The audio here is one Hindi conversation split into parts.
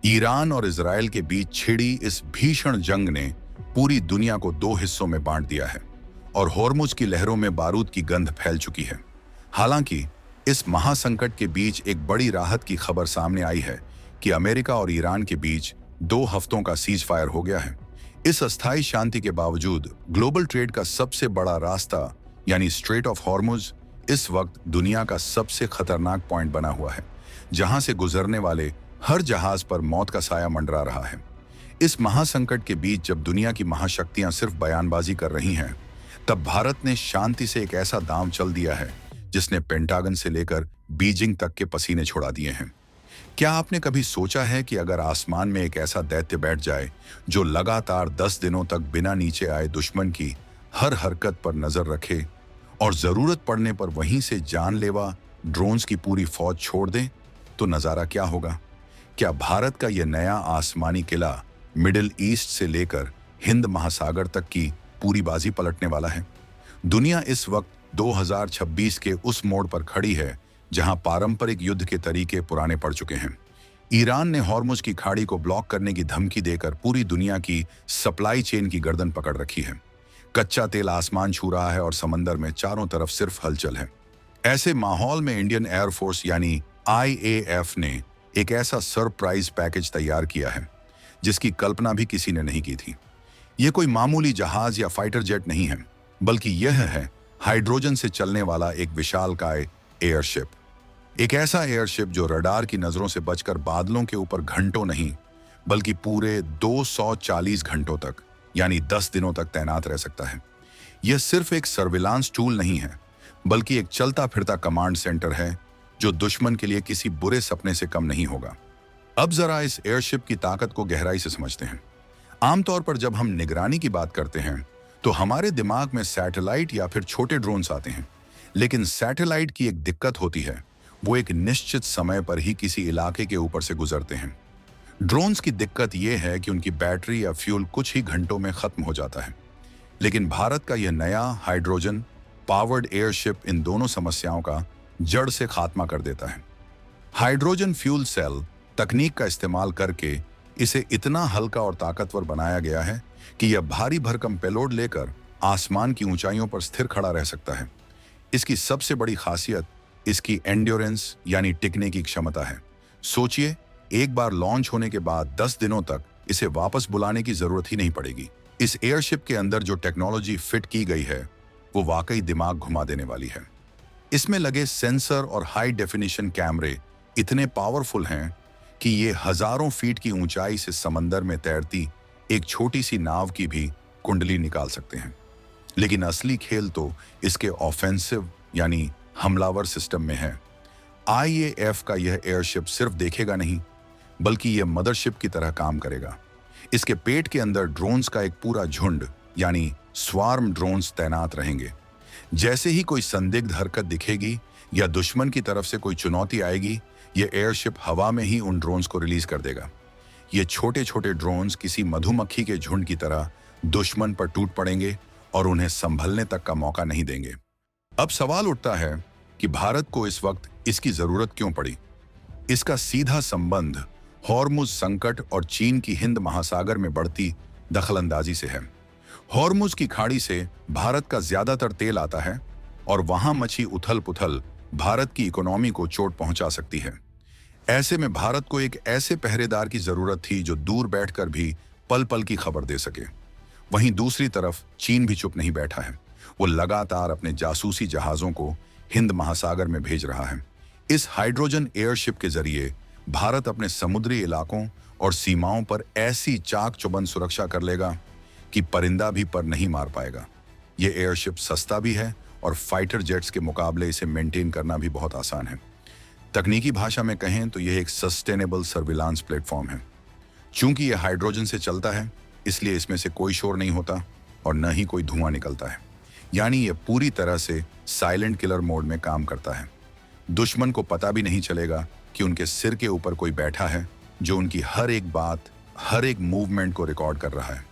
ईरान और इजराइल के बीच छिड़ी इस भीषण जंग ने पूरी दुनिया को दो हिस्सों में बांट दिया है और होर्मुज की लहरों में बारूद की गंध फैल चुकी है। हालांकि इस महासंकट के बीच एक बड़ी राहत की खबर सामने आई है कि अमेरिका और ईरान के बीच 2 हफ्तों का सीज फायर हो गया है। इस अस्थायी शांति के बावजूद ग्लोबल ट्रेड का सबसे बड़ा रास्ता यानी स्ट्रेट ऑफ हॉर्मुज इस वक्त दुनिया का सबसे खतरनाक पॉइंट बना हुआ है, जहां से गुजरने वाले हर जहाज पर मौत का साया मंडरा रहा है। इस महासंकट के बीच जब दुनिया की महाशक्तियां सिर्फ बयानबाजी कर रही हैं, तब भारत ने शांति से एक ऐसा दांव चल दिया है जिसने पेंटागन से लेकर बीजिंग तक के पसीने छुड़ा दिए हैं। क्या आपने कभी सोचा है कि अगर आसमान में एक ऐसा दैत्य बैठ जाए जो लगातार 10 दिनों तक बिना नीचे आए दुश्मन की हर हरकत पर नजर रखे और जरूरत पड़ने पर वहीं से जानलेवा ड्रोन्स की पूरी फौज छोड़ दे, तो नजारा क्या होगा? क्या भारत का यह नया आसमानी किला मिडिल ईस्ट से लेकर हिंद महासागर तक की पूरी बाजी पलटने वाला है? दुनिया इस वक्त 2026 के उस मोड़ पर खड़ी है जहां पारंपरिक युद्ध के तरीके पुराने पड़ चुके हैं। ईरान ने हॉर्मुज की खाड़ी को ब्लॉक करने की धमकी देकर पूरी दुनिया की सप्लाई चेन की गर्दन पकड़ रखी है। कच्चा तेल आसमान छू रहा है और समंदर में चारों तरफ सिर्फ हलचल है। ऐसे माहौल में इंडियन एयरफोर्स यानी IAF ने एक ऐसा सरप्राइज पैकेज तैयार किया है जिसकी कल्पना भी किसी ने नहीं की थी। यह कोई मामूली जहाज या फाइटर जेट नहीं है, बल्कि यह है हाइड्रोजन से चलने वाला एक विशालकाय एयरशिप। एक ऐसा एयरशिप जो रडार की नजरों से बचकर बादलों के ऊपर घंटों नहीं बल्कि पूरे 240 घंटों तक यानी 10 दिनों तक तैनात रह सकता है। यह सिर्फ एक सर्विलांस टूल नहीं है, बल्कि एक चलता फिरता कमांड सेंटर है जो दुश्मन के लिए किसी बुरे सपने से कम नहीं होगा। अब जरा इस एयरशिप की ताकत को गहराई से समझते हैं। आमतौर पर जब हम निगरानी की बात करते हैं तो हमारे दिमाग में सैटेलाइट या फिर छोटे ड्रोन्स आते हैं, लेकिन सैटेलाइट की एक दिक्कत होती है, वो एक निश्चित समय पर ही किसी इलाके के ऊपर से गुजरते हैं। ड्रोन्स की दिक्कत यह है कि उनकी बैटरी या फ्यूल कुछ ही घंटों में खत्म हो जाता है, लेकिन भारत का यह नया हाइड्रोजन पावर्ड एयरशिप इन दोनों समस्याओं का जड़ से खात्मा कर देता है। हाइड्रोजन फ्यूल सेल तकनीक का इस्तेमाल करके इसे इतना हल्का और ताकतवर बनाया गया है कि यह भारी भरकम पेलोड लेकर आसमान की ऊंचाइयों पर स्थिर खड़ा रह सकता है। इसकी सबसे बड़ी खासियत इसकी एंड्योरेंस यानी टिकने की क्षमता है। सोचिए, एक बार लॉन्च होने के बाद 10 दिनों तक इसे वापस बुलाने की जरूरत ही नहीं पड़ेगी। इस एयरशिप के अंदर जो टेक्नोलॉजी फिट की गई है वो वाकई दिमाग घुमा देने वाली है। इसमें लगे सेंसर और हाई डेफिनेशन कैमरे इतने पावरफुल हैं कि ये हजारों फीट की ऊंचाई से समंदर में तैरती एक छोटी सी नाव की भी कुंडली निकाल सकते हैं। लेकिन असली खेल तो इसके ऑफेंसिव यानी हमलावर सिस्टम में है। IAF का यह एयरशिप सिर्फ देखेगा नहीं, बल्कि यह मदरशिप की तरह काम करेगा। इसके पेट के अंदर ड्रोन्स का एक पूरा झुंड यानी स्वार्म ड्रोन्स तैनात रहेंगे। जैसे ही कोई संदिग्ध हरकत दिखेगी या दुश्मन की तरफ से कोई चुनौती आएगी, यह एयरशिप हवा में ही उन ड्रोन्स को रिलीज कर देगा। ये छोटे छोटे ड्रोन्स किसी मधुमक्खी के झुंड की तरह दुश्मन पर टूट पड़ेंगे और उन्हें संभलने तक का मौका नहीं देंगे। अब सवाल उठता है कि भारत को इस वक्त इसकी जरूरत क्यों पड़ी? इसका सीधा संबंध हॉर्मुज संकट और चीन की हिंद महासागर में बढ़ती दखलंदाजी से है। हॉर्मुज की खाड़ी से भारत का ज्यादातर तेल आता है और वहां मची उथल पुथल भारत की इकोनॉमी को चोट पहुंचा सकती है। ऐसे में भारत को एक ऐसे पहरेदार की जरूरत थी जो दूर बैठकर भी पल पल की खबर दे सके। वहीं दूसरी तरफ चीन भी चुप नहीं बैठा है। वो लगातार अपने जासूसी जहाजों को हिंद महासागर में भेज रहा है। इस हाइड्रोजन एयरशिप के जरिए भारत अपने समुद्री इलाकों और सीमाओं पर ऐसी चाक चौबंद सुरक्षा कर लेगा कि परिंदा भी पर नहीं मार पाएगा। ये एयरशिप सस्ता भी है और फाइटर जेट्स के मुकाबले इसे मेंटेन करना भी बहुत आसान है। तकनीकी भाषा में कहें तो यह एक सस्टेनेबल सर्विलांस प्लेटफॉर्म है। चूंकि यह हाइड्रोजन से चलता है, इसलिए इसमें से कोई शोर नहीं होता और न ही कोई धुआं निकलता है। यानी यह पूरी तरह से साइलेंट किलर मोड में काम करता है। दुश्मन को पता भी नहीं चलेगा कि उनके सिर के ऊपर कोई बैठा है जो उनकी हर एक बात, हर एक मूवमेंट को रिकॉर्ड कर रहा है।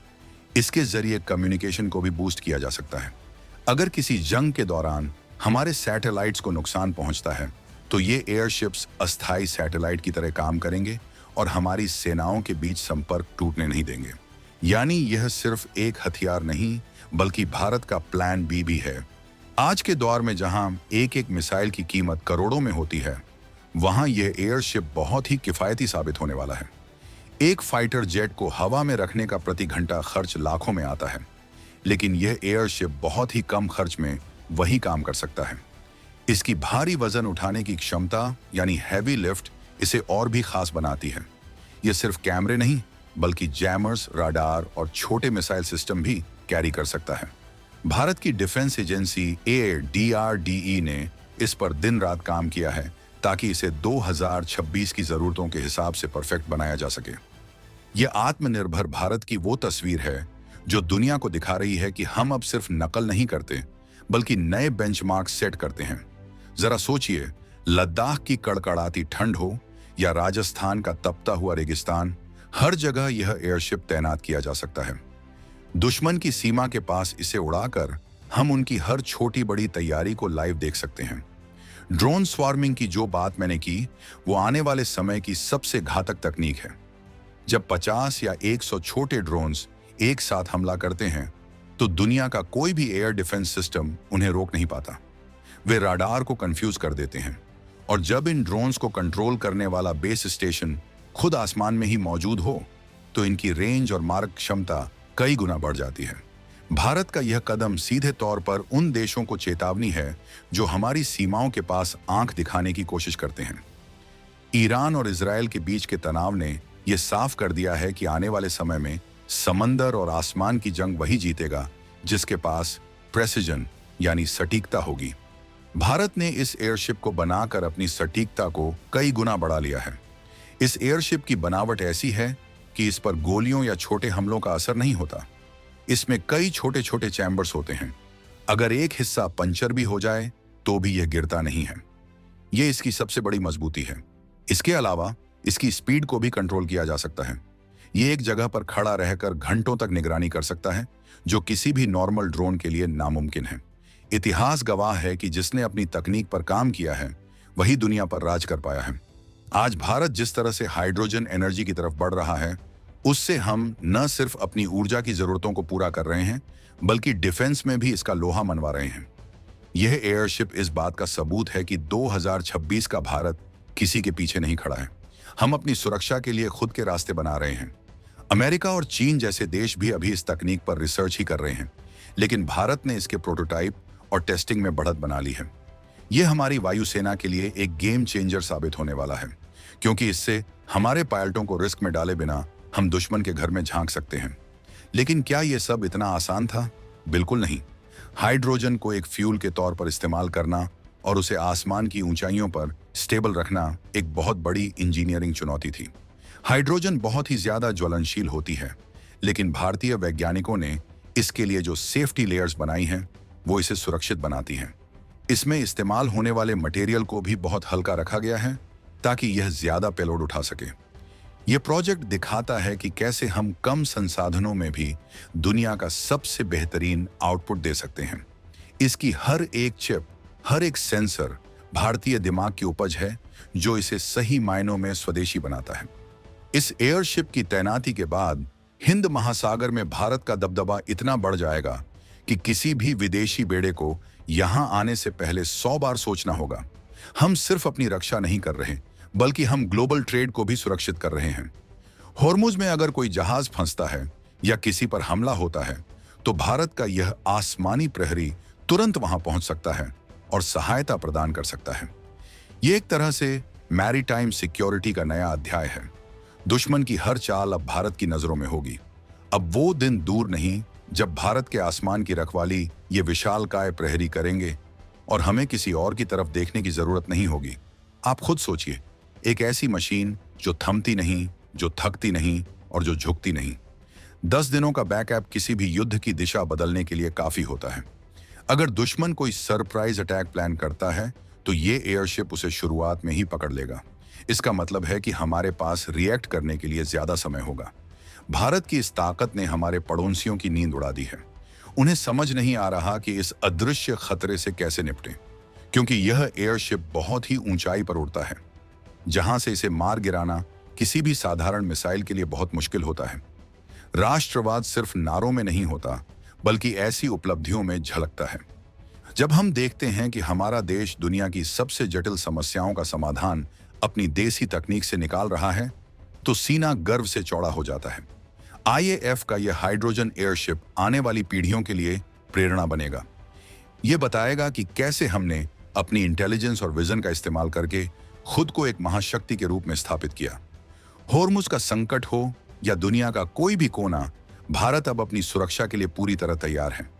इसके जरिए कम्युनिकेशन को भी बूस्ट किया जा सकता है। अगर किसी जंग के दौरान हमारे सैटेलाइट्स को नुकसान पहुंचता है, तो ये एयरशिप्स अस्थायी सैटेलाइट की तरह काम करेंगे और हमारी सेनाओं के बीच संपर्क टूटने नहीं देंगे। यानी यह सिर्फ एक हथियार नहीं, बल्कि भारत का प्लान बी भी है। आज के दौर में जहां एक एक मिसाइल की कीमत करोड़ों में होती है, वहां यह एयरशिप बहुत ही किफायती साबित होने वाला है। एक फाइटर जेट को हवा में रखने का प्रति घंटा खर्च लाखों में आता है, लेकिन यह एयरशिप बहुत ही कम खर्च में वही काम कर सकता है। इसकी भारी वजन उठाने की क्षमता यानी हैवी लिफ्ट इसे और भी खास बनाती है। यह सिर्फ कैमरे नहीं, बल्कि जैमर्स, राडार और छोटे मिसाइल सिस्टम भी कैरी कर सकता है। भारत की डिफेंस एजेंसी DRDE ने इस पर दिन रात काम किया है ताकि इसे 2026 की जरूरतों के हिसाब से परफेक्ट बनाया जा सके। यह आत्मनिर्भर भारत की वो तस्वीर है जो दुनिया को दिखा रही है कि हम अब सिर्फ नकल नहीं करते, बल्कि नए बेंचमार्क सेट करते हैं। जरा सोचिए, लद्दाख की कड़कड़ाती ठंड हो या राजस्थान का तपता हुआ रेगिस्तान, हर जगह यह एयरशिप तैनात किया जा सकता है। दुश्मन की सीमा के पास इसे उड़ाकर हम उनकी हर छोटी बड़ी तैयारी को लाइव देख सकते हैं। ड्रोन स्वार्मिंग की जो बात मैंने की, वो आने वाले समय की सबसे घातक तकनीक है। जब 50 या 100 छोटे ड्रोन्स एक साथ हमला करते हैं, तो दुनिया का कोई भी एयर डिफेंस सिस्टम उन्हें रोक नहीं पाता। वे राडार को कंफ्यूज कर देते हैं, और जब इन ड्रोन्स को कंट्रोल करने वाला बेस स्टेशन खुद आसमान में ही मौजूद हो, तो इनकी रेंज और मारक क्षमता कई गुना बढ़ जाती है। भारत का यह कदम सीधे तौर पर उन देशों को चेतावनी है जो हमारी सीमाओं के पास आंख दिखाने की कोशिश करते हैं। ईरान और इजराइल के बीच के तनाव ने यह साफ कर दिया है कि आने वाले समय में समंदर और आसमान की जंग वही जीतेगा जिसके पास प्रेसिजन यानी सटीकता होगी। भारत ने इस एयरशिप को बनाकर अपनी सटीकता को कई गुना बढ़ा लिया है। इस एयरशिप की बनावट ऐसी है कि इस पर गोलियों या छोटे हमलों का असर नहीं होता। इसमें कई छोटे छोटे चैम्बर्स होते हैं। अगर एक हिस्सा पंचर भी हो जाए तो भी यह गिरता नहीं है। यह इसकी सबसे बड़ी मजबूती है। इसके अलावा इसकी स्पीड को भी कंट्रोल किया जा सकता है। यह एक जगह पर खड़ा रहकर घंटों तक निगरानी कर सकता है, जो किसी भी नॉर्मल ड्रोन के लिए नामुमकिन है। इतिहास गवाह है कि जिसने अपनी तकनीक पर काम किया है, वही दुनिया पर राज कर पाया है। आज भारत जिस तरह से हाइड्रोजन एनर्जी की तरफ बढ़ रहा है, उससे हम न सिर्फ अपनी ऊर्जा की जरूरतों को पूरा कर रहे हैं, बल्कि डिफेंस में भी इसका लोहा मनवा रहे हैं। यह एयरशिप इस बात का सबूत है कि 2026 का भारत किसी के पीछे नहीं खड़ा है। हम अपनी सुरक्षा के लिए खुद के रास्ते बना रहे हैं। अमेरिका और चीन जैसे देश भी अभी इस तकनीक पर रिसर्च ही कर रहे हैं, लेकिन भारत ने इसके प्रोटोटाइप और टेस्टिंग में बढ़त बना ली है। यह हमारी वायुसेना के लिए एक गेम चेंजर साबित होने वाला है, क्योंकि इससे हमारे पायलटों को रिस्क में डाले बिना हम दुश्मन के घर में झांक सकते हैं। लेकिन क्या यह सब इतना आसान था? बिल्कुल नहीं। हाइड्रोजन को एक फ्यूल के तौर पर इस्तेमाल करना और उसे आसमान की ऊंचाइयों पर स्टेबल रखना एक बहुत बड़ी इंजीनियरिंग चुनौती थी। हाइड्रोजन बहुत ही ज्यादा ज्वलनशील होती है, लेकिन भारतीय वैज्ञानिकों ने इसके लिए जो सेफ्टी लेयर्स बनाई हैं, वो इसे सुरक्षित बनाती हैं। इसमें इस्तेमाल होने वाले मटेरियल को भी बहुत हल्का रखा गया है ताकि यह ज्यादा पेलोड उठा सके। यह प्रोजेक्ट दिखाता है कि कैसे हम कम संसाधनों में भी दुनिया का सबसे बेहतरीन आउटपुट दे सकते हैं। इसकी हर एक चिप, हर एक सेंसर भारतीय दिमाग की उपज है, जो इसे सही मायनों में स्वदेशी बनाता है। इस एयरशिप की तैनाती के बाद हिंद महासागर में भारत का दबदबा इतना बढ़ जाएगा कि किसी भी विदेशी बेड़े को यहां आने से पहले 100 बार सोचना होगा। हम सिर्फ अपनी रक्षा नहीं कर रहे, बल्कि हम ग्लोबल ट्रेड को भी सुरक्षित कर रहे हैं। होर्मुज में अगर कोई जहाज फंसता है या किसी पर हमला होता है, तो भारत का यह आसमानी प्रहरी तुरंत वहां पहुंच सकता है और सहायता प्रदान कर सकता है। यह एक तरह से मैरीटाइम सिक्योरिटी का नया अध्याय है। दुश्मन की हर चाल अब भारत की नजरों में होगी। अब वो दिन दूर नहीं जब भारत के आसमान की रखवाली ये विशालकाय प्रहरी करेंगे और हमें किसी और की तरफ देखने की जरूरत नहीं होगी। आप खुद सोचिए, एक ऐसी मशीन जो थमती नहीं, जो थकती नहीं और जो झुकती नहीं। 10 दिनों का बैकअप किसी भी युद्ध की दिशा बदलने के लिए काफी होता है। अगर दुश्मन कोई सरप्राइज अटैक प्लान करता है, तो ये एयरशिप उसे शुरुआत में ही पकड़ लेगा। इसका मतलब है कि हमारे पास रिएक्ट करने के लिए ज्यादा समय होगा। भारत की इस ताकत ने हमारे पड़ोसियों की नींद उड़ा दी है। उन्हें समझ नहीं आ रहा कि इस अदृश्य खतरे से कैसे निपटें, क्योंकि यह एयरशिप बहुत ही ऊंचाई पर उड़ता है, जहां से इसे मार गिराना किसी भी साधारण मिसाइल के लिए बहुत मुश्किल होता है। राष्ट्रवाद सिर्फ नारों में नहीं होता, बल्कि ऐसी उपलब्धियों में झलकता है। जब हम देखते हैं कि हमारा देश दुनिया की सबसे जटिल समस्याओं का समाधान अपनी देसी तकनीक से निकाल रहा है, तो सीना गर्व से चौड़ा हो जाता है। आईएएफ का यह हाइड्रोजन एयरशिप आने वाली पीढ़ियों के लिए प्रेरणा बनेगा। यह बताएगा कि कैसे हमने अपनी इंटेलिजेंस और विजन का इस्तेमाल करके खुद को एक महाशक्ति के रूप में स्थापित किया। होर्मुज का संकट हो या दुनिया का कोई भी कोना, भारत अब अपनी सुरक्षा के लिए पूरी तरह तैयार है।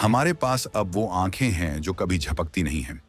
हमारे पास अब वो आंखें हैं जो कभी झपकती नहीं हैं।